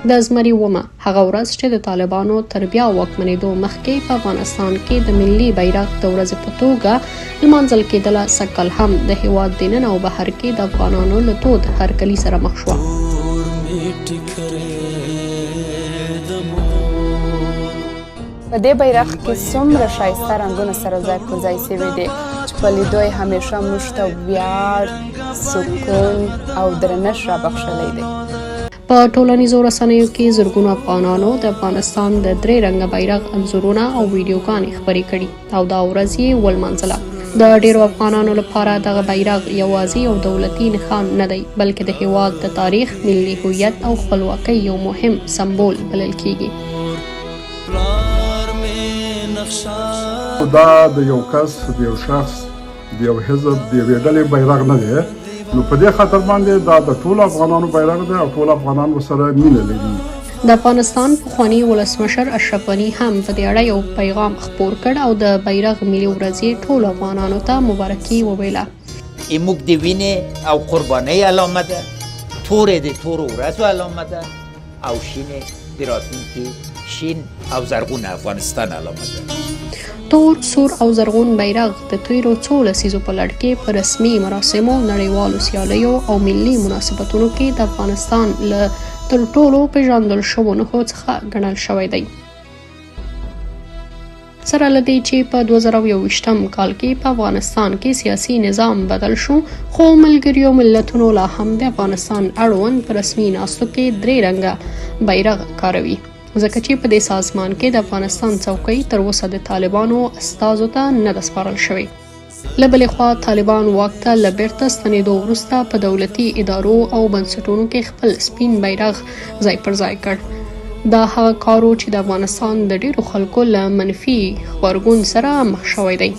د زمري ومه هغه ورځ چې د طالبانو تر بیا واکمنېدو مخکې په افغانستان کې د ملي بیرغ د ورځې په توګه لمانځل کېدله سږ هم د هیواد دننه او بهر کې د افغانانو له تود هرکلي سره مخ شوه. په دې بیرغ کې څومره ښایسته رنګونه سره ځای پر ځای شوي دي چې په لیدو یې همیشه موږ ته ویاړ، سکون او درنښت رابخښلی دی. په ټولنیزو رسنیو کې زرګونو افغانانو د افغانستان د درې رنګه بیرغ انځورونه او ویډیوګانې خپرې کړي او دا ورځ یې ولمانځله. د ډیرو افغانانو لپاره دغه بیرغ یوازې یو دولتي نښان نه دی بلکې د هیواد د تاریخ، ملي هویت او خپلواکۍ یو مهم سمبول بلل کېږي. دا د یو کس، د یو شخص، د یو حزب، د یوې ډلې بیرغ نه دی، نو په دې خاطر باندې دا د ټولو افغانانو بیرغ دی او ټول افغانان سره مینه لري. د افغانستان پخوانی ولسمشر اشرف غني هم په دې اړه یو پیغام خپور کړ او د بیرغ ملي ورځ ټولو افغانانو ته مبارکي وویله. موږ د وینې او قربانۍ علامه ده، تورې د تورو ورځو علامه ده او شینې د راتلونکي شین او زرغون افغانستان علامه ده. تور، سور او زرغون بیرغ د تیرو څو لسیزو په لړ کې په رسمي مراسمو، نړیوالو سیالیو او ملي مناسبتونو کې د افغانستان له تر ټولو پیژندل شوو نښو څخه ګڼل شوی دی. سره له دې چې په 2021 کال کې په افغانستان کې سیاسي نظام بدل شو، خو ملګریو ملتونو لا هم د افغانستان اړوند په رسمي ناستو کې درې رنګه بیرغ کاروي، ځکه چې په دې سازمان کې د افغانستان څوکۍ تر اوسه د طالبانو استازو ته نه ده سپارل شوې. له بلې خوا طالبان واک ته له بیرته ستنېدو وروسته په دولتي ادارو او بنسټونو کې خپل سپین بیرغ ځای پر ځای کړ. دا هغه کار و چې د افغانستان د ډیرو خلکو له منفي غبرګون سره مخ شوی دی.